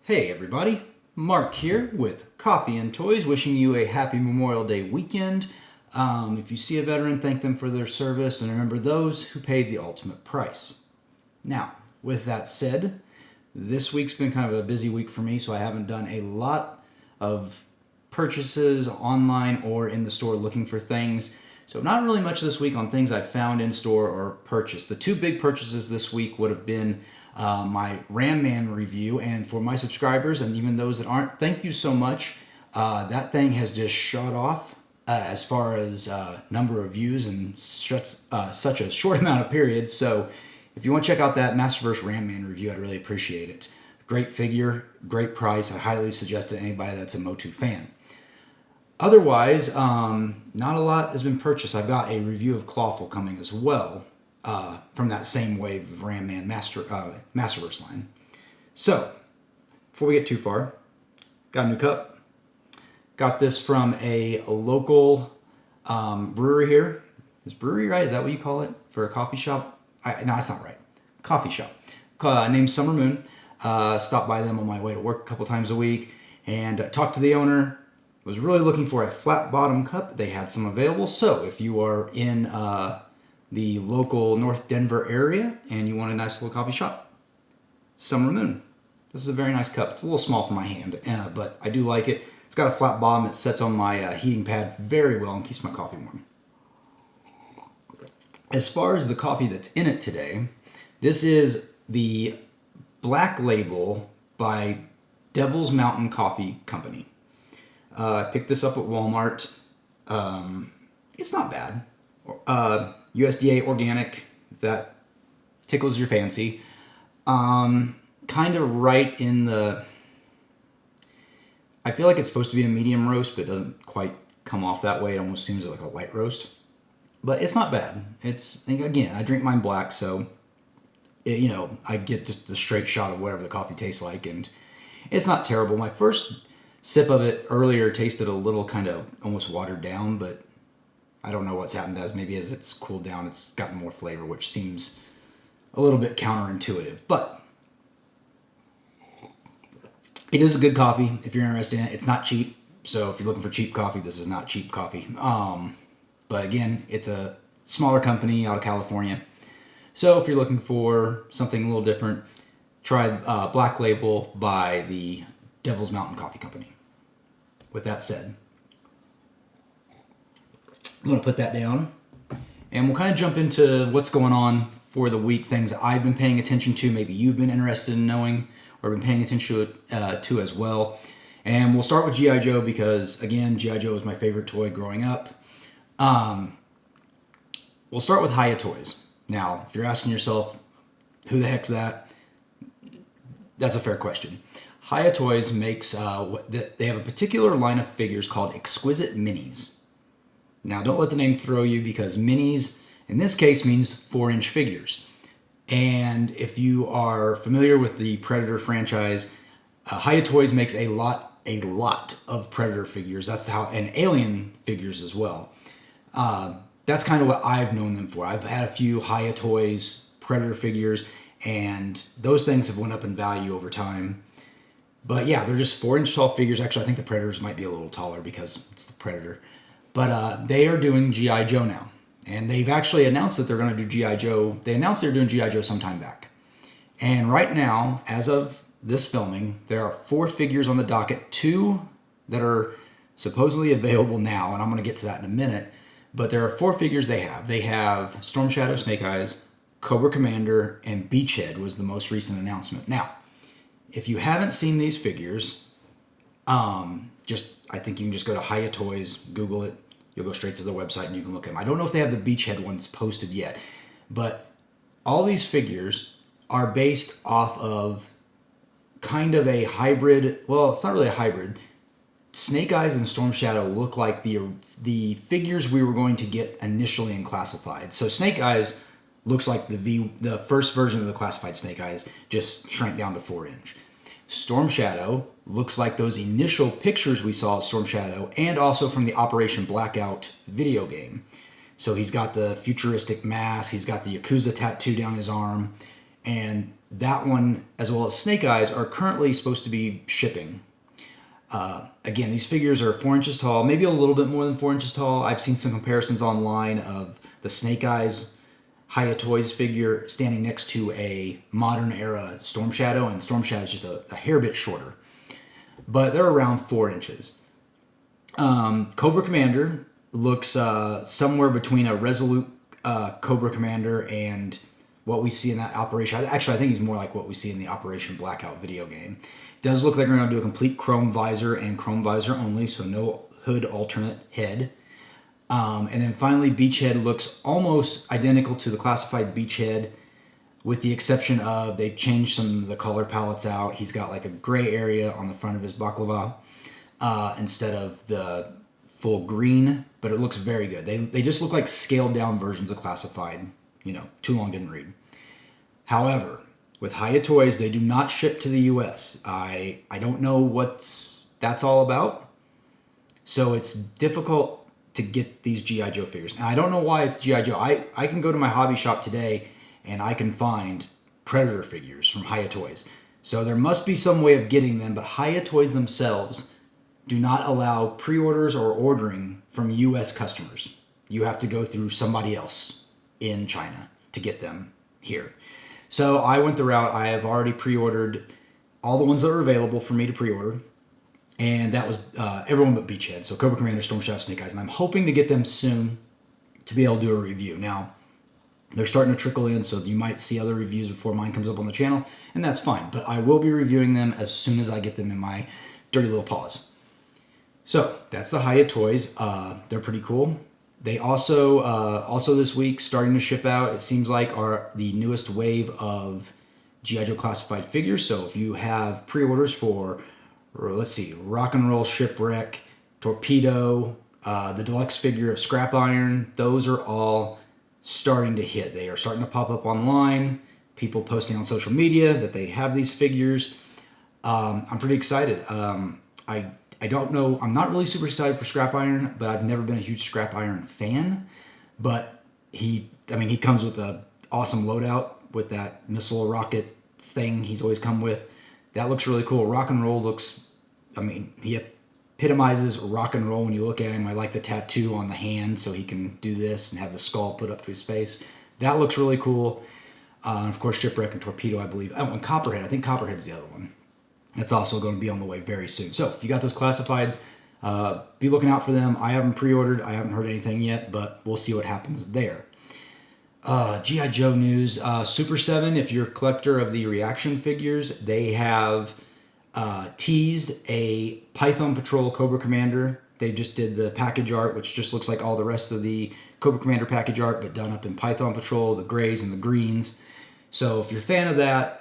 Hey everybody, Mark here with Coffee&Toys, wishing you a happy Memorial Day weekend. If you see a veteran, thank them for their service and remember those who paid the ultimate price. Now, with that said, this week's been kind of a busy week for me, so I haven't done a lot of purchases online or in the store looking for things. So not really much this week on things I found in store or purchased. The two big purchases this week would have been my Ram Man review, and for my subscribers and even those that aren't, thank you so much. That thing has just shot off as far as number of views in such a short amount of period. So if you want to check out that Masterverse Ram Man review, I'd really appreciate it. Great figure, great price. I highly suggest it to anybody that's a Motu fan. Otherwise, not a lot has been purchased. I've got a review of Clawful coming as well from that same wave of Ram Man Masterverse line. So, before we get too far, got a new cup. Got this from a local brewery here. Is brewery right? Is that what you call it for a coffee shop? No, that's not right. Coffee shop named Summer Moon. Stopped by them on my way to work a couple times a week and talked to the owner. Was really looking for a flat bottom cup. They had some available. So if you are in the local North Denver area and you want a nice little coffee shop, Summer Moon. This is a very nice cup. It's a little small for my hand, but I do like it. It's got a flat bottom. It sets on my heating pad very well and keeps my coffee warm. As far as the coffee that's in it today, this is the Black Label by Devil's Mountain Coffee Company. I picked this up at Walmart. It's not bad. USDA organic, if that tickles your fancy. Kind of right in the... I feel like it's supposed to be a medium roast, but it doesn't quite come off that way. It almost seems like a light roast. But it's not bad. It's, again, I drink mine black, so, I get just a straight shot of whatever the coffee tastes like, and it's not terrible. My first sip of it earlier tasted a little kind of almost watered down, but I don't know what's happened maybe as it's cooled down, it's gotten more flavor, which seems a little bit counterintuitive. But it is a good coffee if you're interested in it. It's not cheap, so if you're looking for cheap coffee, this is not cheap coffee. But again, it's a smaller company out of California. So if you're looking for something a little different, try Black Label by the Devil's Mountain Coffee Company. With that said, I'm going to put that down, and we'll kind of jump into what's going on for the week, things I've been paying attention to, maybe you've been interested in knowing or been paying attention to as well. And we'll start with G.I. Joe because, again, G.I. Joe was my favorite toy growing up. We'll start with Hiya Toys. Now, if you're asking yourself, who the heck's that? That's a fair question. Hiya Toys makes, they have a particular line of figures called Exquisite Minis. Now, don't let the name throw you because minis, in this case, means 4-inch figures. And if you are familiar with the Predator franchise, Hiya Toys makes a lot of Predator figures. That's how, and Alien figures as well. That's kind of what I've known them for. I've had a few Hiya Toys Predator figures, and those things have went up in value over time. But yeah, they're just 4-inch tall figures. Actually, I think the Predators might be a little taller because it's the Predator. But they are doing G.I. Joe now. And they've actually announced that they're going to do G.I. Joe. They announced they're doing G.I. Joe some time back. And right now, as of this filming, there are 4 figures on the docket. 2 that are supposedly available now, and I'm going to get to that in a minute. But there are 4 figures they have. They have Storm Shadow, Snake Eyes, Cobra Commander, and Beachhead was the most recent announcement. Now, if you haven't seen these figures, I think you can just go to Hiya Toys, Google it. You'll go straight to the website and you can look at them. I don't know if they have the Beachhead ones posted yet, but all these figures are based off of kind of a hybrid. Well, it's not really a hybrid. Snake Eyes and Storm Shadow look like the figures we were going to get initially in Classified. So Snake Eyes looks like the first version of the Classified Snake Eyes, just shrank down to 4-inch. Storm Shadow looks like those initial pictures we saw of Storm Shadow, and also from the Operation Blackout video game. So he's got the futuristic mask, he's got the Yakuza tattoo down his arm, And that one, as well as Snake Eyes, are currently supposed to be shipping. Again, these figures are 4 inches tall, maybe a little bit more than 4 inches tall. I've seen some comparisons online of the Snake Eyes Hiya Toys figure standing next to a modern era Storm Shadow, and Storm Shadow is just a hair bit shorter. But they're around 4 inches. Cobra Commander looks somewhere between a Resolute Cobra Commander and what we see in that Operation. Actually, I think he's more like what we see in the Operation Blackout video game. Does look like they're going to do a complete chrome visor and chrome visor only, so no hood alternate head. And then finally, Beachhead looks almost identical to the classified Beachhead, with the exception of they've changed some of the color palettes out. He's got like a gray area on the front of his baklava instead of the full green, but it looks very good. They just look like scaled down versions of classified. Too long didn't read. However, with Hiya Toys, they do not ship to the U.S. I don't know what that's all about. So it's difficult to get these G.I. Joe figures. And I don't know why it's G.I. Joe. I can go to my hobby shop today and I can find Predator figures from Hiya Toys. So there must be some way of getting them, but Hiya Toys themselves do not allow pre-orders or ordering from U.S. customers. You have to go through somebody else in China to get them here. So I went the route. I have already pre-ordered all the ones that are available for me to pre-order. And that was everyone but Beachhead. So Cobra Commander, Storm Shadow, Snake Eyes. And I'm hoping to get them soon to be able to do a review. Now, they're starting to trickle in, so you might see other reviews before mine comes up on the channel. And that's fine. But I will be reviewing them as soon as I get them in my dirty little paws. So that's the Hiya Toys. They're pretty cool. They also this week, starting to ship out, it seems like, are the newest wave of G.I. Joe classified figures. So if you have pre-orders for, let's see, Rock and Roll Shipwreck, Torpedo, the deluxe figure of Scrap Iron, those are all starting to hit. They are starting to pop up online. People posting on social media that they have these figures. I'm pretty excited. I don't know. I'm not really super excited for Scrap Iron, but I've never been a huge Scrap Iron fan. But he comes with an awesome loadout with that missile rocket thing he's always come with. That looks really cool. Rock and Roll looks, he epitomizes rock and roll when you look at him. I like the tattoo on the hand so he can do this and have the skull put up to his face. That looks really cool. And of course, Shipwreck and Torpedo, I believe. Oh, and Copperhead. I think Copperhead's the other one. That's also going to be on the way very soon. So if you got those classifieds, be looking out for them. I haven't pre-ordered. I haven't heard anything yet, but we'll see what happens there. G.I. Joe news. Super 7, if you're a collector of the reaction figures, they have teased a Python Patrol Cobra Commander. They just did the package art, which just looks like all the rest of the Cobra Commander package art, but done up in Python Patrol, the grays and the greens. So if you're a fan of that,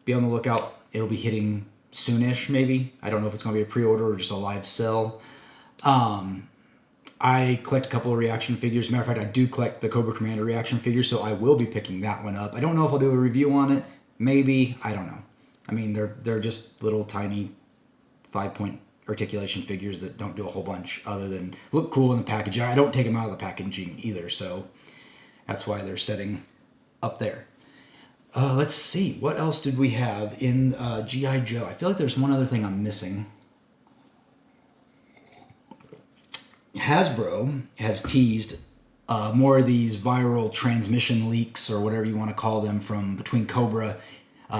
be on the lookout. It'll be hitting soonish, maybe. I don't know if it's going to be a pre-order or just a live sell. I collect a couple of reaction figures. Matter of fact, I do collect the Cobra Commander reaction figures, so I will be picking that one up. I don't know if I'll do a review on it. Maybe. I don't know. They're just little tiny 5-point articulation figures that don't do a whole bunch other than look cool in the packaging. I don't take them out of the packaging either, so that's why they're sitting up there. Let's see. What else did we have in G.I. Joe? I feel like there's one other thing I'm missing. Hasbro has teased more of these viral transmission leaks, or whatever you want to call them, from between Cobra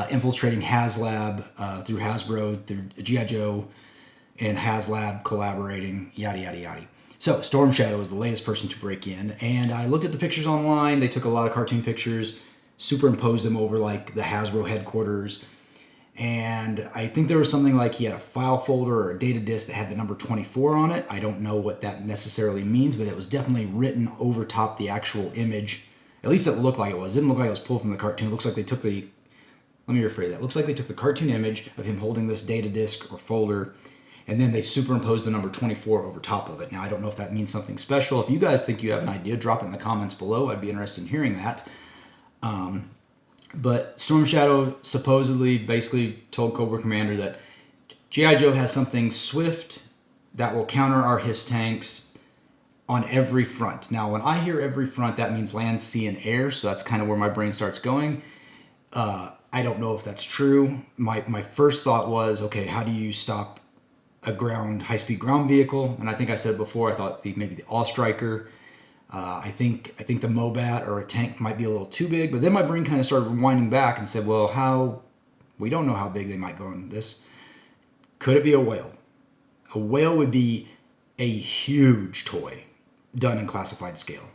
infiltrating HasLab through Hasbro, through G.I. Joe and HasLab collaborating, yada, yada, yada. So Storm Shadow is the latest person to break in, and I looked at the pictures online. They took a lot of cartoon pictures, superimposed them over like the Hasbro headquarters, and I think there was something like he had a file folder or a data disk that had the number 24 on it. I don't know what that necessarily means, but it was definitely written over top the actual image. At least it looked like it was. It didn't look like it was pulled from the cartoon. It looks like they took the, let me rephrase that. It looks like they took the cartoon image of him holding this data disk or folder, and then they superimposed the number 24 over top of it. Now, I don't know if that means something special. If you guys think you have an idea, drop it in the comments below. I'd be interested in hearing that. But Storm Shadow supposedly basically told Cobra Commander that G.I. Joe has something swift that will counter our HISS tanks on every front. Now, when I hear every front, that means land, sea, and air, so that's kind of where my brain starts going. I don't know if that's true. My first thought was, okay, how do you stop a high-speed ground vehicle? And I think I said it before, I thought maybe the All-Striker. I think the Mobat or a tank might be a little too big, but then my brain kind of started winding back and said, well, we don't know how big they might go in this. Could it be a whale? A whale would be a huge toy done in classified scale.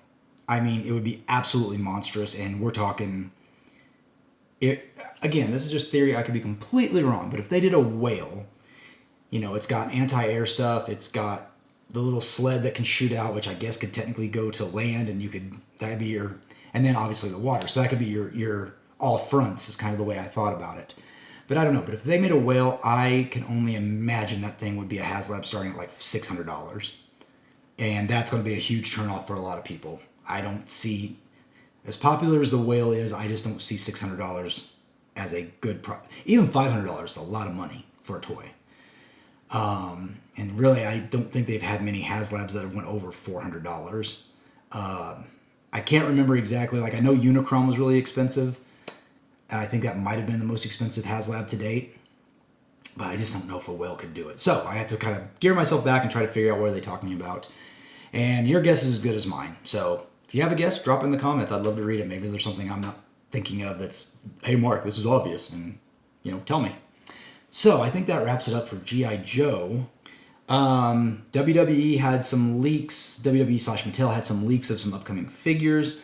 I mean, it would be absolutely monstrous, and we're talking... Again, this is just theory. I could be completely wrong, but if they did a whale, it's got anti-air stuff, it's got the little sled that can shoot out, which I guess could technically go to land, and that'd be your... And then obviously the water, so that could be your all fronts is kind of the way I thought about it. But I don't know. But if they made a whale, I can only imagine that thing would be a HasLab starting at like $600. And that's going to be a huge turnoff for a lot of people. I don't see, as popular as the whale is, I just don't see $600 as a good price. Even $500 is a lot of money for a toy. And really, I don't think they've had many HasLabs that have went over $400. I can't remember exactly. Like, I know Unicron was really expensive. And I think that might have been the most expensive HasLab to date. But I just don't know if a whale could do it. So I had to kind of gear myself back and try to figure out what are they talking about. And your guess is as good as mine. So if you have a guess, drop it in the comments. I'd love to read it. Maybe there's something I'm not thinking of that's, hey, Mark, this is obvious. And, tell me. So I think that wraps it up for G.I. Joe. WWE had some leaks. WWE/Mattel had some leaks of some upcoming figures.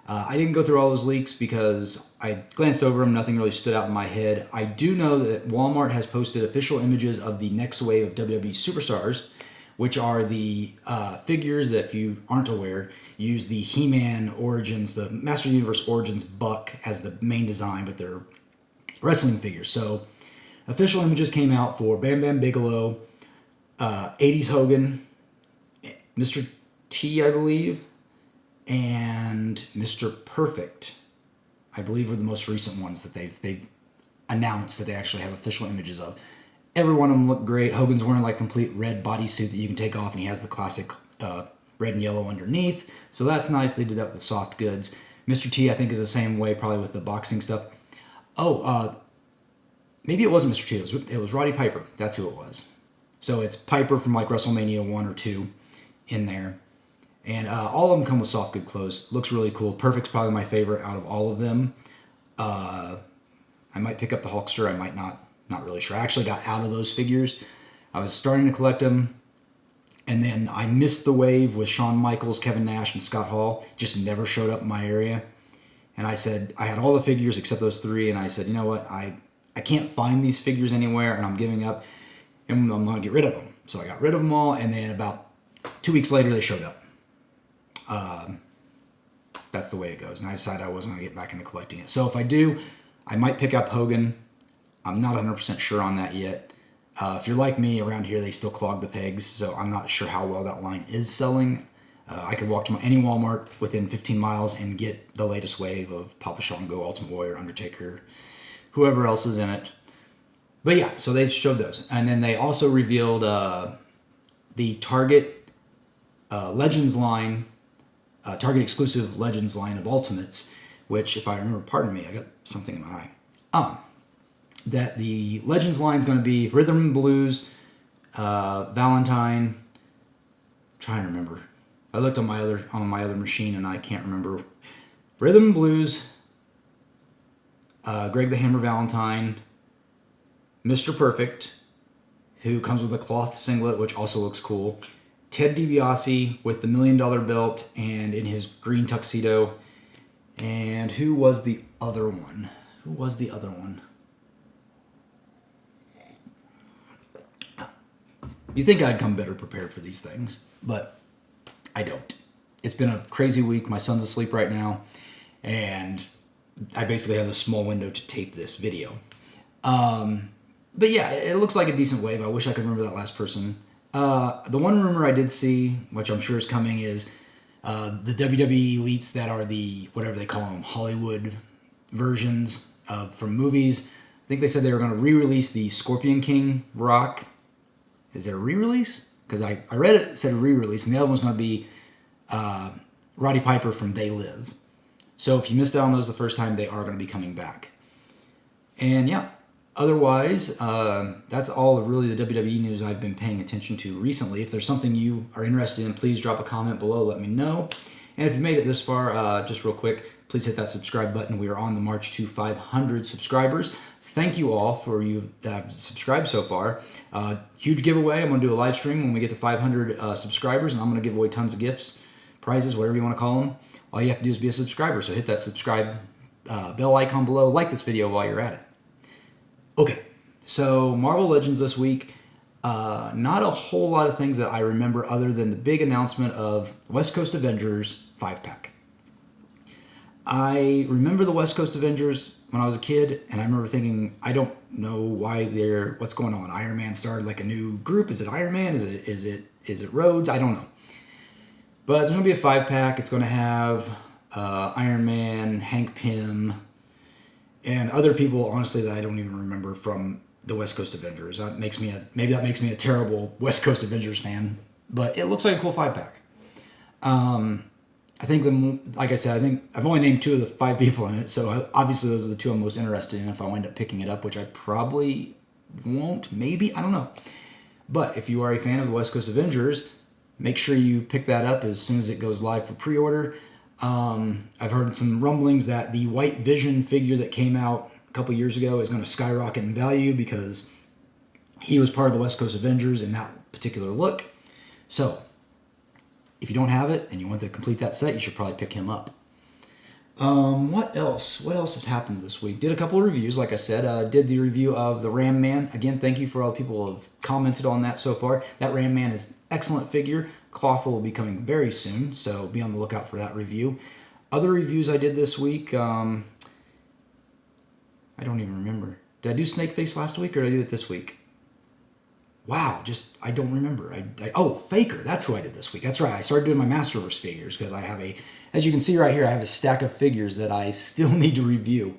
I didn't go through all those leaks because I glanced over them. Nothing really stood out in my head. I do know that Walmart has posted official images of the next wave of WWE Superstars, which are the figures that, if you aren't aware, use the He-Man Origins, the Master Universe Origins Buck as the main design, but they're wrestling figures. So official images came out for Bam Bam Bigelow, 80s Hogan, Mr. T, I believe, and Mr. Perfect, I believe, were the most recent ones that they've announced that they actually have official images of. Every one of them look great. Hogan's wearing like complete red bodysuit that you can take off, and he has the classic red and yellow underneath. So that's nice. They did that with the soft goods. Mr. T, I think, is the same way, probably with the boxing stuff. Maybe it wasn't Mr. T. It was Roddy Piper. That's who it was. So it's Piper from like WrestleMania 1 or 2 in there. And all of them come with soft good clothes. Looks really cool. Perfect's probably my favorite out of all of them. I might pick up the Hulkster. I might not. Not really sure. I actually got out of those figures. I was starting to collect them. And then I missed the wave with Shawn Michaels, Kevin Nash, and Scott Hall. Just never showed up in my area. And I said, I had all the figures except those three. And I said, you know what? I can't find these figures anywhere, and I'm giving up. And I'm going to get rid of them. So I got rid of them all. And then about 2 weeks later, they showed up. That's the way it goes. And I decided I wasn't going to get back into collecting it. So if I do, I might pick up Hogan. I'm not 100% sure on that yet. If you're like me, around here they still clog the pegs, so I'm not sure how well that line is selling. I could walk to any Walmart within 15 miles and get the latest wave of Papa Shango, Ultimate Warrior, Undertaker, whoever else is in it. But yeah, so they showed those. And then they also revealed the Target Legends line, Target exclusive Legends line of Ultimates, which, if I remember, pardon me, I got something in my eye. That the Legends line is going to be Rhythm and Blues, Valentine. I'm trying to remember. I looked on my other machine and I can't remember. Rhythm and Blues, Greg the Hammer Valentine, Mr. Perfect, who comes with a cloth singlet, which also looks cool. Ted DiBiase with the $1 Million belt and in his green tuxedo. And who was the other one? You think I'd come better prepared for these things, but I don't. It's been a crazy week. My son's asleep right now, and I basically have a small window to tape this video. But yeah, it looks like a decent wave. I wish I could remember that last person. The one rumor I did see, which I'm sure is coming, is the WWE elites that are the, whatever they call them, Hollywood versions from movies. I think they said they were going to re-release the Scorpion King Rock. Is it a re-release? Because I read it said a re-release, and the other one's going to be Roddy Piper from They Live. So if you missed out on those the first time, they are going to be coming back. And yeah, otherwise, that's all of really the WWE news I've been paying attention to recently. If there's something you are interested in, please drop a comment below, let me know. And if you made it this far, just real quick, please hit that subscribe button. We are on the march to 500 subscribers. Thank you all for you that have subscribed so far. Huge giveaway. I'm going to do a live stream when we get to 500 subscribers, and I'm going to give away tons of gifts, prizes, whatever you want to call them. All you have to do is be a subscriber. So hit that subscribe bell icon below. Like this video while you're at it. Okay, so Marvel Legends this week. Not a whole lot of things that I remember other than the big announcement of West Coast Avengers 5-pack. I remember the West Coast Avengers when I was a kid, and I remember thinking, I don't know why what's going on. Iron Man started like a new group. Is it Iron Man? Is it Rhodes? I don't know. But there's going to be a 5-pack. It's going to have Iron Man, Hank Pym, and other people, honestly, that I don't even remember from the West Coast Avengers. Maybe that makes me a terrible West Coast Avengers fan, but it looks like a cool 5-pack. I think, like I said, I think I've only named 2 of the 5 people in it, so obviously those are the 2 I'm most interested in if I wind up picking it up, which I probably won't, maybe, I don't know. But if you are a fan of the West Coast Avengers, make sure you pick that up as soon as it goes live for pre-order. I've heard some rumblings that the White Vision figure that came out a couple years ago is going to skyrocket in value because he was part of the West Coast Avengers in that particular look. So if you don't have it and you want to complete that set, you should probably pick him up. What else? What else has happened this week? Did a couple of reviews, like I said. Did the review of the Ram Man. Again, thank you for all the people who have commented on that so far. That Ram Man is an excellent figure. Clawful will be coming very soon, so be on the lookout for that review. Other reviews I did this week, I don't even remember. Did I do Snakeface last week or did I do it this week? Wow, I don't remember. Oh, Faker, that's who I did this week. That's right, I started doing my Masterverse figures because I have as you can see right here, I have a stack of figures that I still need to review.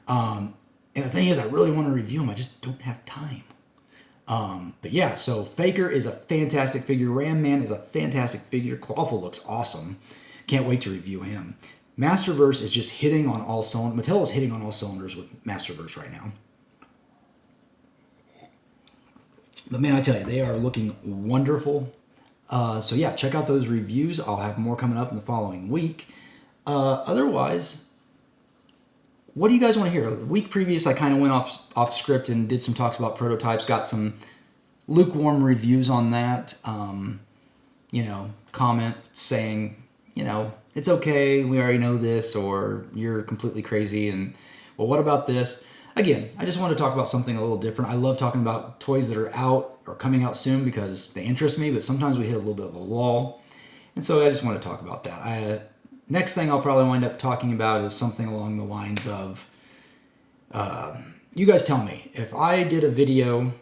And the thing is, I really want to review them, I just don't have time. But yeah, so Faker is a fantastic figure. Ram Man is a fantastic figure. Clawful looks awesome. Can't wait to review him. Masterverse is just hitting on all cylinders. Mattel is hitting on all cylinders with Masterverse right now. But man, I tell you, they are looking wonderful. So yeah, check out those reviews. I'll have more coming up in the following week. Otherwise, what do you guys want to hear? The week previous, I kind of went off script and did some talks about prototypes. Got some lukewarm reviews on that. Comment saying, it's okay, we already know this, or you're completely crazy, and well, what about this? Again, I just want to talk about something a little different. I love talking about toys that are out or coming out soon because they interest me, but sometimes we hit a little bit of a lull. And so I just want to talk about that. Next thing I'll probably wind up talking about is something along the lines of, you guys tell me, if I did a video,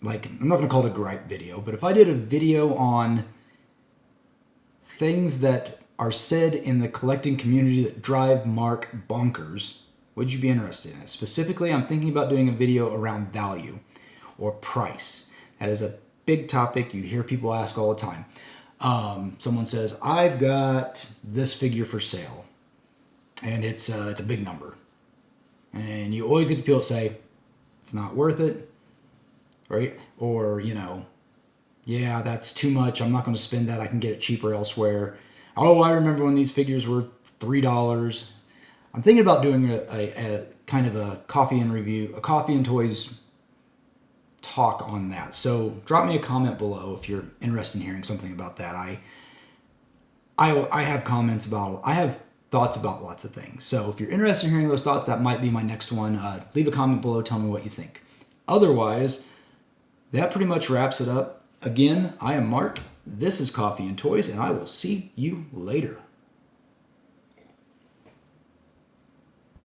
like, I'm not going to call it a gripe video, but if I did a video on things that are said in the collecting community that drive Mark bonkers, would you be interested in it? Specifically, I'm thinking about doing a video around value or price. That is a big topic you hear people ask all the time. Someone says, I've got this figure for sale, and it's a big number. And you always get the people that say, it's not worth it, right? Or, yeah, that's too much. I'm not going to spend that. I can get it cheaper elsewhere. Oh, I remember when these figures were $3. I'm thinking about doing a kind of a Coffee and Toys talk on that. So drop me a comment below if you're interested in hearing something about that. I have thoughts about lots of things. So if you're interested in hearing those thoughts, that might be my next one. Leave a comment below. Tell me what you think. Otherwise, that pretty much wraps it up. Again, I am Mark. This is Coffee and Toys, and I will see you later.